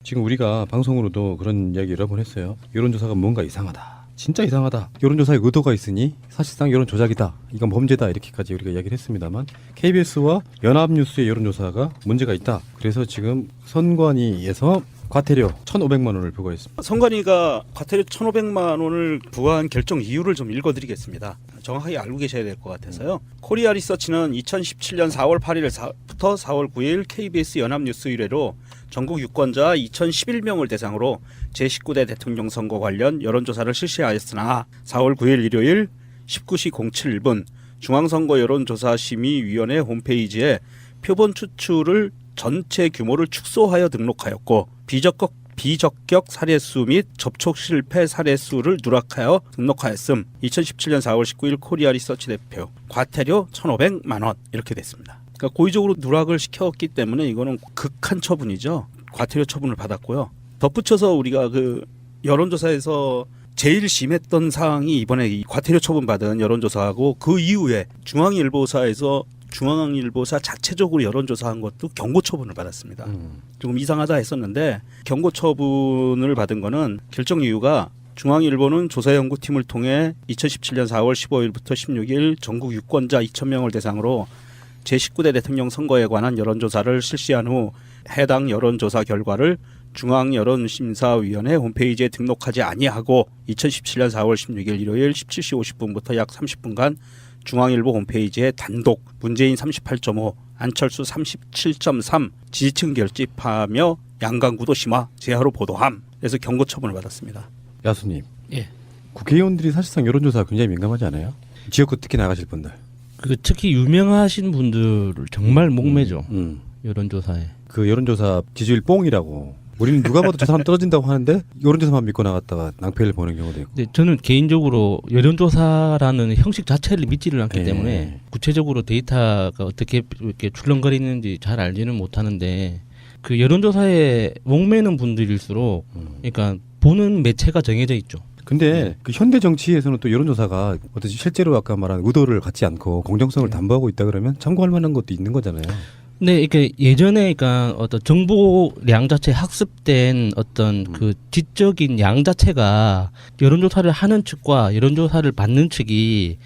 지금 우리가 방송으로도 그런 이야기 여러 번 했어요. 여론조사가 뭔가 이상하다. 진짜 이상하다. 여론조사에 의도가 있으니 사실상 여론 조작이다. 이건 범죄다. 이렇게까지 우리가 이야기를 했습니다만 KBS와 연합뉴스의 여론조사가 문제가 있다. 그래서 지금 선관위에서 과태료 1,500만 원을 부과했습니다. 선관위가 과태료 1,500만 원을 부과한 결정 이유를 좀 읽어드리겠습니다. 정확하게 알고 계셔야 될 것 같아서요. 코리아 리서치는 2017년 4월 8일부터 4월 9일 KBS 연합뉴스 의뢰로 전국 유권자 2,011명을 대상으로 제19대 대통령 선거 관련 여론조사를 실시하였으나 4월 9일 일요일 19시 07분 중앙선거 여론조사심의위원회 홈페이지에 표본 추출을 전체 규모를 축소하여 등록하였고 비적격 사례수 및 접촉 실패 사례수를 누락하여 등록하였음. 2017년 4월 19일 코리아 리서치 대표 과태료 1,500만 원 이렇게 됐습니다. 그러니까 고의적으로 누락을 시켰기 때문에 이거는 극한 처분이죠. 과태료 처분을 받았고요. 덧붙여서 우리가 그 여론조사에서 제일 심했던 사항이 이번에 이 과태료 처분받은 여론조사하고 그 이후에 중앙일보사 자체적으로 여론조사한 것도 경고 처분을 받았습니다. 조금 이상하다 했었는데 경고 처분을 받은 거는 결정 이유가 중앙일보는 조사연구팀을 통해 2017년 4월 15일부터 16일 전국 유권자 2,000명을 대상으로 제19대 대통령 선거에 관한 여론조사를 실시한 후 해당 여론조사 결과를 중앙여론심사위원회 홈페이지에 등록하지 아니하고 2017년 4월 16일 일요일 17시 50분부터 약 30분간 중앙일보 홈페이지에 단독 문재인 38.5, 안철수 37.3 지지층 결집하며 양강구도 심화 제하로 보도함. 그래서 경고 처분을 받았습니다. 야수님, 예. 국회의원들이 사실상 여론조사 굉장히 민감하지 않아요? 지역구 특히 나가실 분들. 그 특히 유명하신 분들을 정말 목매죠. 여론조사에. 그 여론조사 지지율 뽕이라고. 우리는 누가 봐도 저 사람 떨어진다고 하는데 여론조사만 믿고 나갔다가 낭패를 보는 경우도 있고. 근데 저는 개인적으로 여론조사라는 형식 자체를 믿지를 않기 예. 때문에 구체적으로 데이터가 어떻게 이렇게 출렁거리는지 잘 알지는 못하는데 그 여론조사에 목매는 분들일수록 그러니까 보는 매체가 정해져 있죠. 근데 그 현대 정치에서는 또 여론조사가 어떻게 실제로 아까 말한 의도를 갖지 않고 공정성을 담보하고 있다 그러면 참고할 만한 것도 있는 거잖아요. 네, 이렇게 예전에 그러니까 어떤 정보량 자체 학습된 어떤 그 지적인 양 자체가 여론조사를 하는 측과 여론조사를 받는 측이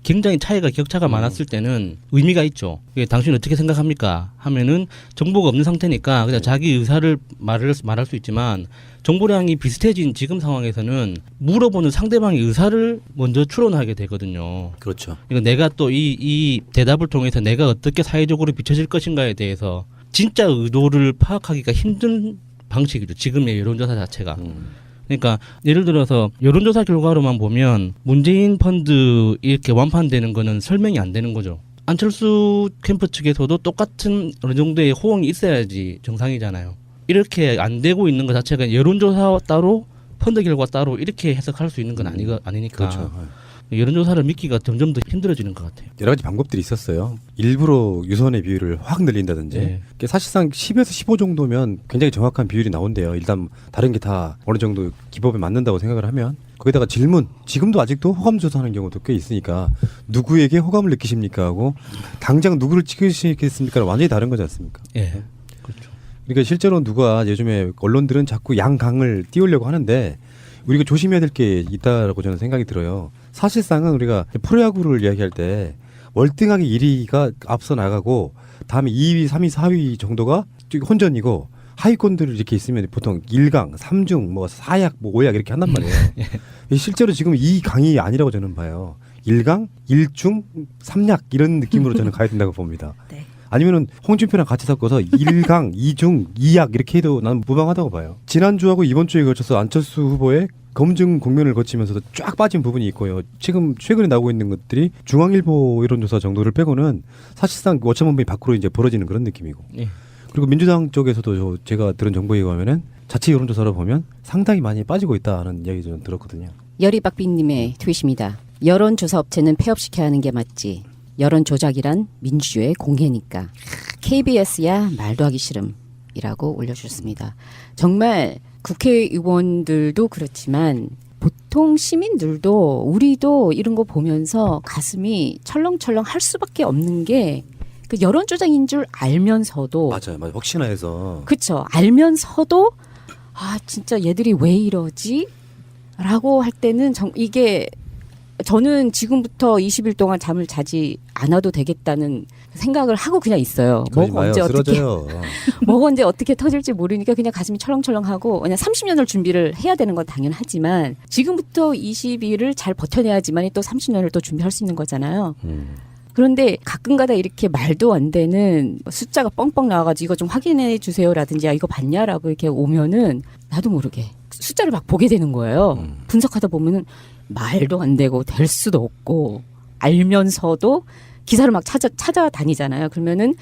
굉장히 차이가 격차가 많았을 때는 의미가 있죠. 이게 당신 어떻게 생각합니까? 하면은 정보가 없는 상태니까 그냥 자기 의사를 말할 수 있지만 정보량이 비슷해진 지금 상황에서는 물어보는 상대방의 의사를 먼저 추론하게 되거든요. 그렇죠. 이거 내가 또 이 대답을 통해서 내가 어떻게 사회적으로 비춰질 것인가에 대해서 진짜 의도를 파악하기가 힘든 방식이죠. 지금의 여론조사 자체가. 그러니까 예를 들어서 여론조사 결과로만 보면 문재인 펀드 이렇게 완판되는 거는 설명이 안 되는 거죠. 안철수 캠프 측에서도 똑같은 어느 정도의 호응이 있어야지 정상이잖아요. 이렇게 안 되고 있는 것 자체가 여론조사 따로 펀드 결과 따로 이렇게 해석할 수 있는 건 아니니까. 그렇죠. 여론조사를 믿기가 점점 더 힘들어지는 것 같아요. 여러 가지 방법들이 있었어요. 일부러 유선의 비율을 확 늘린다든지. 네. 사실상 10에서 15 정도면 굉장히 정확한 비율이 나온대요. 일단 다른 게 다 어느 정도 기법에 맞는다고 생각을 하면 거기다가 질문, 지금도 아직도 호감 조사하는 경우도 꽤 있으니까 누구에게 호감을 느끼십니까 하고 당장 누구를 찍으시겠습니까는 완전히 다른 거지 않습니까? 예. 그렇죠. 그러니까 실제로 누가 요즘에 언론들은 자꾸 양강을 띄우려고 하는데 우리가 조심해야 될 게 있다라고 저는 생각이 들어요. 사실상은 우리가 프로야구를 이야기할 때 월등하게 1위가 앞서 나가고 다음에 2위, 3위, 4위 정도가 혼전이고 하위권들이 이렇게 있으면 보통 1강, 3중, 뭐 4약, 뭐 5약 이렇게 한단 말이에요. 실제로 지금 2강이 아니라고 저는 봐요. 1강, 1중, 3약 이런 느낌으로 저는 가야 된다고 봅니다. 네. 아니면은 홍준표랑 같이 섞어서 1강, 2중, 2약 이렇게 해도 나는 무방하다고 봐요. 지난주하고 이번 주에 걸쳐서 안철수 후보의 검증 국면을 거치면서도 쫙 빠진 부분이 있고요. 지금 최근에 나오고 있는 것들이 중앙일보 여론조사 정도를 빼고는 사실상 오차범위 밖으로 이제 벌어지는 그런 느낌이고. 예. 그리고 민주당 쪽에서도 제가 들은 정보에 의하면은 자체 여론조사로 보면 상당히 많이 빠지고 있다는 이야기 좀 들었거든요. 여리박비님의 트윗입니다. 여론조사 업체는 폐업시켜야 하는 게 맞지. 여론 조작이란 민주주의의 공해니까. KBS야 말도 하기 싫음이라고 올려주셨습니다. 정말 국회의원들도 그렇지만 보통 시민들도 우리도 이런 거 보면서 가슴이 철렁철렁 할 수밖에 없는 게 그 여론 조작인 줄 알면서도 맞아요. 혹시나 해서 그렇죠. 알면서도 아 진짜 얘들이 왜 이러지? 라고 할 때는 이게 저는 지금부터 20일 동안 잠을 자지 않아도 되겠다는 생각을 하고 그냥 있어요. 그러지 마요. 어떻게 쓰러져요. 뭐가 언제 어떻게 터질지 모르니까 그냥 가슴이 철렁철렁하고 그냥 30년을 준비를 해야 되는 건 당연하지만 지금부터 20일을 잘 버텨내야지만 또 30년을 또 준비할 수 있는 거잖아요. 그런데 가끔가다 이렇게 말도 안 되는 숫자가 뻥뻥 나와가지고 이거 좀 확인해 주세요라든지 야 이거 봤냐라고 이렇게 오면은 나도 모르게 숫자를 막 보게 되는 거예요. 분석하다 보면은 말도 안 되고 될 수도 없고 알면서도 기사를 막 찾아다니잖아요. 그러면은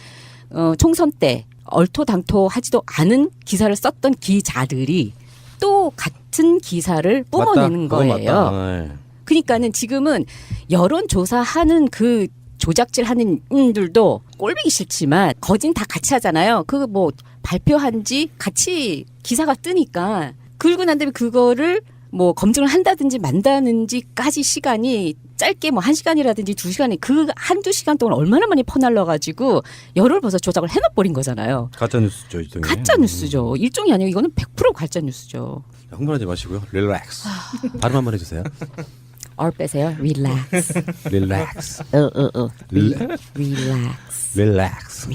총선 때 얼토당토하지도 않은 기사를 썼던 기자들이 또 같은 기사를 뿜어내는 맞다. 거예요. 맞다. 네. 그러니까는 지금은 여론조사하는 그 조작질하는 분들도 꼴보기 싫지만 거진 다 같이 하잖아요. 그 뭐 발표한 지 같이 기사가 뜨니까 그러고 난 다음에 그거를 뭐 검증을 한다든지 만다든지까지 시간이 짧게 뭐 1시간이라든지 2시간이 그 한두 시간 동안 얼마나 많이 퍼날려가지고 열을 벌써 조작을 해놔버린 거잖아요. 가짜 뉴스죠, 일종의. 가짜 뉴스죠. 일종이 아니고 이거는 100% 가짜 뉴스죠. 흥분하지 마시고요. 릴렉스. 발음 한번 해주세요. 얼 빼세요. Relax. 릴렉스. Relax. 릴렉스.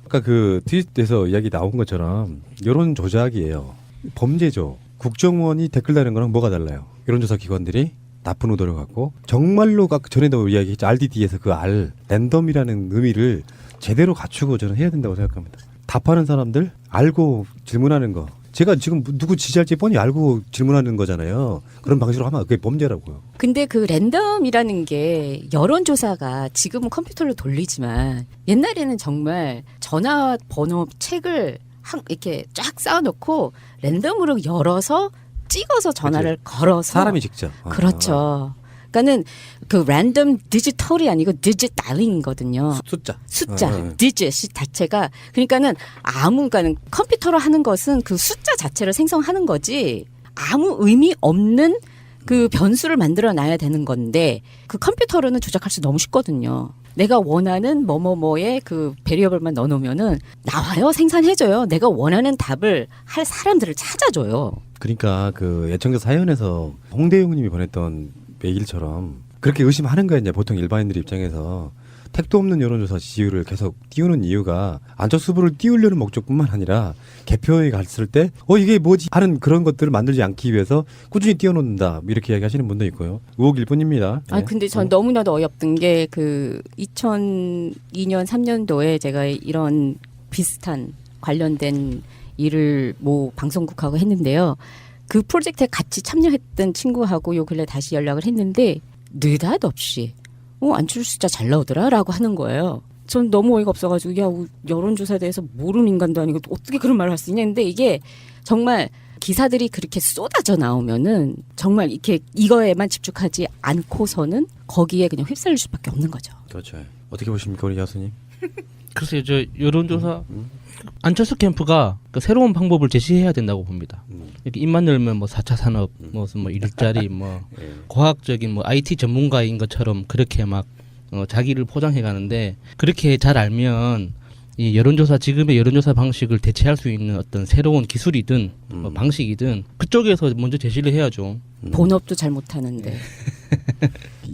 아까 그 트윗에서 이야기 나온 것처럼 여론 조작이에요. 범죄죠. 국정원이 댓글 다는 거랑 뭐가 달라요? 여론조사 기관들이 나쁜 의도를 갖고 정말로 아까 전에도 이야기했죠. RDD에서 그 R 랜덤이라는 의미를 제대로 갖추고 저는 해야 된다고 생각합니다. 답하는 사람들 알고 질문하는 거. 제가 지금 누구 지지할지 뻔히 알고 질문하는 거잖아요. 그런 방식으로 하면 그게 범죄라고요. 근데 그 랜덤이라는 게 여론조사가 지금은 컴퓨터로 돌리지만 옛날에는 정말 전화번호 책을 이렇게 쫙 쌓아놓고 랜덤으로 열어서 찍어서 전화를 걸어서 사람이 직접. 그렇죠. 그러니까는 그 랜덤 디지털이 아니고 디짓 다일링이거든요. 숫자. 디짓 자체가 그러니까는 그러니까는 컴퓨터로 하는 것은 그 숫자 자체를 생성하는 거지 아무 의미 없는 그 변수를 만들어 놔야 되는 건데 그 컴퓨터로는 조작할 수 너무 쉽거든요. 내가 원하는 뭐뭐뭐의 그 베리어블만 넣어놓으면은 나와요. 생산해줘요. 내가 원하는 답을 할 사람들을 찾아줘요. 그러니까 그 애청자 사연에서 홍대웅님이 보냈던 메일처럼 그렇게 의심하는 거예요. 이제 보통 일반인들 입장에서 택도 없는 여론조사 지지율을 계속 띄우는 이유가 안철수 후보를 띄우려는 목적뿐만 아니라 개표에 갔을 때 이게 뭐지 하는 그런 것들을 만들지 않기 위해서 꾸준히 띄워놓는다 이렇게 이야기하시는 분도 있고요. 의혹일 뿐입니다. 아 근데 전 너무나도 어이없던 게 그 2002년 3년도에 제가 이런 비슷한 관련된 일을 뭐 방송국하고 했는데요. 그 프로젝트에 같이 참여했던 친구하고 요 근래 다시 연락을 했는데 느닷없이 안철수 숫자 잘 나오더라라고 하는 거예요. 전 너무 어이가 없어가지고 야 여론조사에 대해서 모르는 인간도 아니고 어떻게 그런 말을 할 수 있냐 했는데 이게 정말 기사들이 그렇게 쏟아져 나오면은 정말 이렇게 이거에만 집중하지 않고서는 거기에 그냥 휩쓸릴 수밖에 없는 거죠. 그렇죠. 어떻게 보십니까 우리 야수님? 글쎄요, 저 여론조사 안철수 캠프가 그 새로운 방법을 제시해야 된다고 봅니다. 이렇게 입만 열면 뭐 4차 산업, 무슨 뭐 일자리, 뭐 과학적인 뭐 IT 전문가인 것처럼 그렇게 막 자기를 포장해 가는데 그렇게 잘 알면 이 여론조사 지금의 여론조사 방식을 대체할 수 있는 어떤 새로운 기술이든 뭐 방식이든 그쪽에서 먼저 제시를 해야죠. 본업도 잘 못하는데.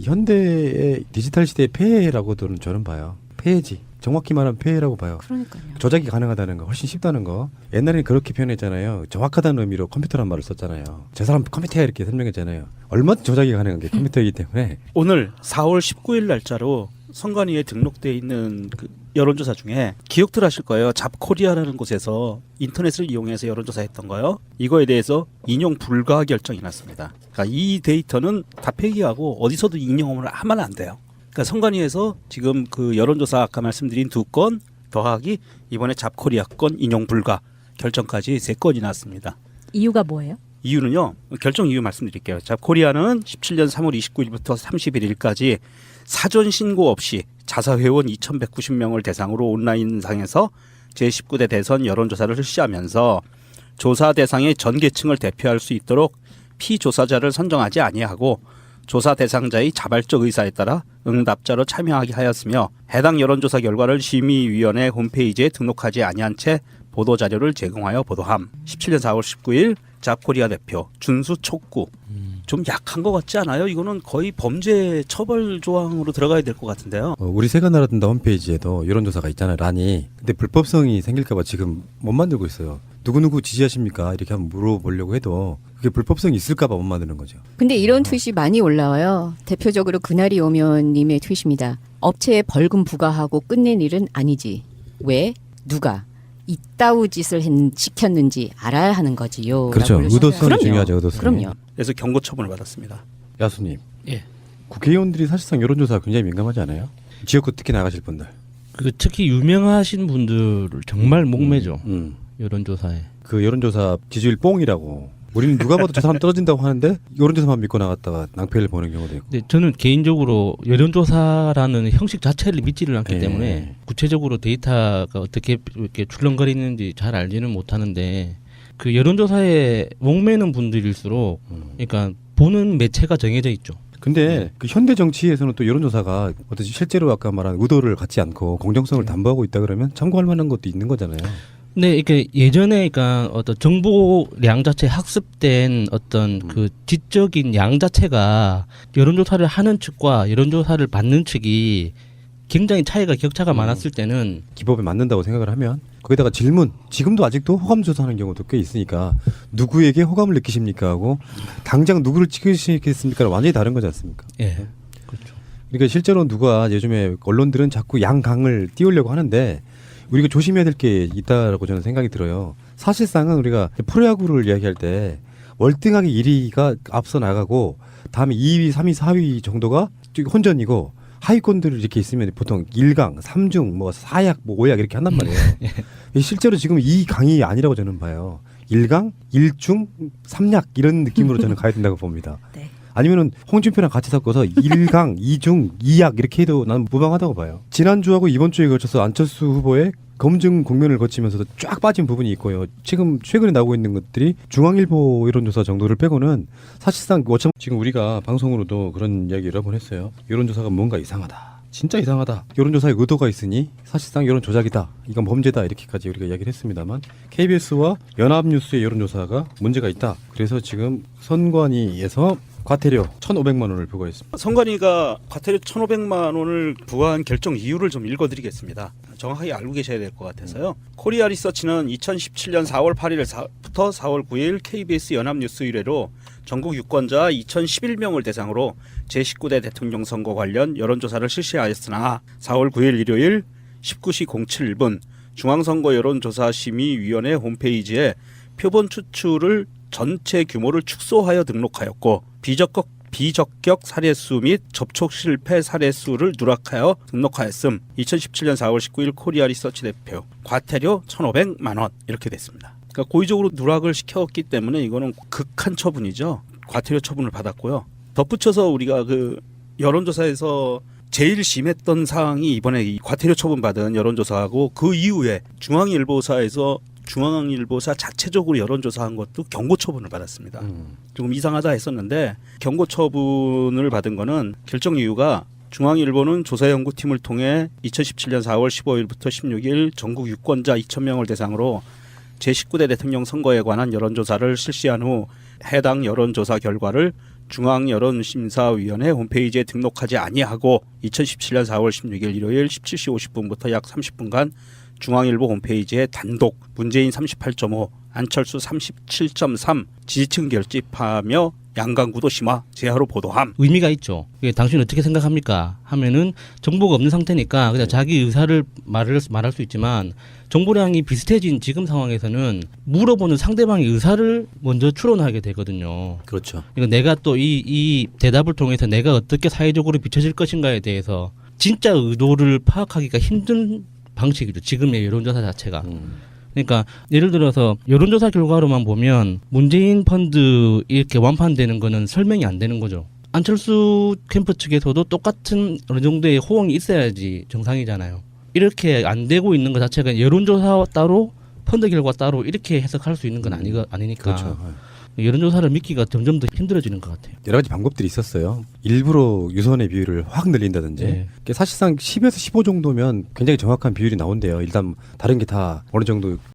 현대의 디지털 시대의 폐해라고 저는 봐요. 폐해지. 정확히 말하면 폐해라고 봐요. 그러니까요. 조작이 가능하다는 거, 훨씬 쉽다는 거. 옛날에는 그렇게 표현했잖아요. 정확하다는 의미로 컴퓨터란 말을 썼잖아요. 저 사람 컴퓨터야 이렇게 설명했잖아요. 얼마든 조작이 가능한 게 컴퓨터이기 때문에. 오늘 4월 19일 날짜로 선관위에 등록돼 있는 그 여론조사 중에 기억들 하실 거예요. 잡코리아라는 곳에서 인터넷을 이용해서 여론조사했던 거요. 이거에 대해서 인용 불가 결정이 났습니다. 그러니까 이 데이터는 다 폐기하고 어디서도 인용을 하면 안 돼요. 그러니까 선관위에서 지금 그 여론조사 아까 말씀드린 2건 더하기 이번에 잡코리아 건 인용 불가 결정까지 3건이 났습니다. 이유가 뭐예요? 이유는요. 결정 이유 말씀드릴게요. 잡코리아는 17년 3월 29일부터 31일까지 사전 신고 없이 자사회원 2,190명을 대상으로 온라인상에서 제19대 대선 여론조사를 실시하면서 조사 대상의 전 계층을 대표할 수 있도록 피조사자를 선정하지 아니하고 조사 대상자의 자발적 의사에 따라 응답자로 참여하게 하였으며 해당 여론조사 결과를 심의위원회 홈페이지에 등록하지 아니한 채 보도 자료를 제공하여 보도함. 17년 4월 19일 잡코리아 대표 준수 촉구. 좀 약한 것 같지 않아요? 이거는 거의 범죄 처벌 조항으로 들어가야 될 것 같은데요. 우리 세가 나라든다 홈페이지에도 여론조사가 있잖아요. 란이. 근데 불법성이 생길까봐 지금 못 만들고 있어요. 누구누구 지지하십니까? 이렇게 한번 물어보려고 해도 그게 불법성이 있을까봐 못 만드는 거죠. 근데 이런 트윗이 많이 올라와요. 대표적으로 그날이 오면 님의 트윗입니다. 업체에 벌금 부과하고 끝낸 일은 아니지. 왜? 누가? 이따우 짓을 시켰는지 알아야 하는 거지요. 그렇죠. 라고 의도성이 그럼요. 중요하죠. 의도성이. 그럼요. 그래서 경고 처분을 받았습니다. 야수님. 예. 국회의원들이 사실상 여론조사 굉장히 민감하지 않아요? 지역구 특히 나가실 분들. 그 특히 유명하신 분들을 정말 목매죠. 여론조사에. 그 여론조사 지지율 뽕이라고. 우리는 누가 봐도 저 사람 떨어진다고 하는데 여론조사만 믿고 나갔다가 낭패를 보는 경우도 있고. 근데 저는 개인적으로 여론조사라는 형식 자체를 믿지를 않기 예. 때문에 구체적으로 데이터가 어떻게 이렇게 출렁거리는지 잘 알지는 못하는데 그 여론조사에 목매는 분들일수록 그러니까 보는 매체가 정해져 있죠. 근데 그 현대 정치에서는 또 여론조사가 어떤 실제로 아까 말한 의도를 갖지 않고 공정성을 담보하고 있다 그러면 참고할 만한 것도 있는 거잖아요. 네, 이렇게 예전에 그러니까 어떤 정보량 자체 학습된 어떤 그 지적인 양 자체가 여론조사를 하는 측과 여론조사를 받는 측이 굉장히 차이가 격차가 많았을 때는 기법에 맞는다고 생각을 하면 거기다가 질문 지금도 아직도 호감 조사하는 경우도 꽤 있으니까 누구에게 호감을 느끼십니까 하고 당장 누구를 찍으시겠습니까 완전히 다른 거지 않습니까? 예, 그렇죠. 그러니까 실제로 누가 요즘에 언론들은 자꾸 양강을 띄우려고 하는데 우리가 조심해야 될 게 있다라고 저는 생각이 들어요. 사실상은 우리가 프로야구를 이야기할 때 월등하게 1위가 앞서 나가고 다음에 2위, 3위, 4위 정도가 혼전이고 하위권들이 이렇게 있으면 보통 1강, 3중, 뭐 4약, 뭐 5약 이렇게 한단 말이에요. 실제로 지금 이 강이 아니라고 저는 봐요. 1강, 1중, 3약 이런 느낌으로 저는 가야 된다고 봅니다. 네. 아니면은 홍준표랑 같이 섞어서 1강, 2중, 2약 이렇게 해도 나는 무방하다고 봐요. 지난주하고 이번 주에 걸쳐서 안철수 후보의 검증 국면을 거치면서도 쫙 빠진 부분이 있고요. 최근에 나오고 있는 것들이 중앙일보 여론조사 정도를 빼고는 사실상 어차피 지금 우리가 방송으로도 그런 이야기 여러 번 했어요. 여론조사가 뭔가 이상하다. 진짜 이상하다. 여론조사에 의도가 있으니 사실상 여론 조작이다. 이건 범죄다. 이렇게까지 우리가 이야기를 했습니다만 KBS와 연합뉴스의 여론조사가 문제가 있다. 그래서 지금 선관위에서 과태료 1,500만 원을 부과했습니다. 선관위가 과태료 1,500만 원을 부과한 결정 이유를 좀 읽어드리겠습니다. 정확하게 알고 계셔야 될 것 같아서요. 코리아 리서치는 2017년 4월 8일부터 4월 9일 KBS 연합뉴스 의뢰로 전국 유권자 2,011명을 대상으로 제19대 대통령 선거 관련 여론조사를 실시하였으나 4월 9일 일요일 19시 07분 중앙선거 여론조사심의위원회 홈페이지에 표본 추출을 전체 규모를 축소하여 등록하였고 비적격 사례수 및 접촉 실패 사례수를 누락하여 등록하였음. 2017년 4월 19일 코리아 리서치 대표 과태료 1,500만 원 이렇게 됐습니다. 그러니까 고의적으로 누락을 시켰기 때문에 이거는 극한 처분이죠. 과태료 처분을 받았고요. 덧붙여서 우리가 그 여론조사에서 제일 심했던 사항이 이번에 이 과태료 처분받은 여론조사하고 그 이후에 중앙일보사 자체적으로 여론조사한 것도 경고 처분을 받았습니다. 조금 이상하다 했었는데 경고 처분을 받은 거는 결정 이유가 중앙일보는 조사연구팀을 통해 2017년 4월 15일부터 16일 전국 유권자 2,000명을 대상으로 제19대 대통령 선거에 관한 여론조사를 실시한 후 해당 여론조사 결과를 중앙여론심사위원회 홈페이지에 등록하지 아니하고 2017년 4월 16일 일요일 17시 50분부터 약 30분간 중앙일보 홈페이지에 단독 문재인 38.5, 안철수 37.3 지지층 결집하며 양강구도 심화 제하로 보도함. 의미가 있죠. 이게 당신 어떻게 생각합니까? 하면은 정보가 없는 상태니까 그냥 자기 의사를 말할 수 있지만 정보량이 비슷해진 지금 상황에서는 물어보는 상대방의 의사를 먼저 추론하게 되거든요. 그렇죠. 이거 내가 또 이 대답을 통해서 내가 어떻게 사회적으로 비춰질 것인가에 대해서 진짜 의도를 파악하기가 힘든 방식이죠. 지금의 여론조사 자체가. 그러니까 예를 들어서 여론조사 결과로만 보면 문재인 펀드 이렇게 완판되는 거는 설명이 안 되는 거죠. 안철수 캠프 측에서도 똑같은 어느 정도의 호응이 있어야지 정상이잖아요. 이렇게 안 되고 있는 것 자체가 여론조사 따로 펀드 결과 따로 이렇게 해석할 수 있는 건 아니니까. 그렇죠. 여론조사를 믿기가 점점 더 힘들어지는 것 같아요. 여러 가지 방법들이 있었어요. 일부러 유선의 비율을 확 늘린다든지. 네. 사실상 10에서 15 정도면 굉장히 정확한 비율이 나온대요. 일단 다른 게 다 어느 정도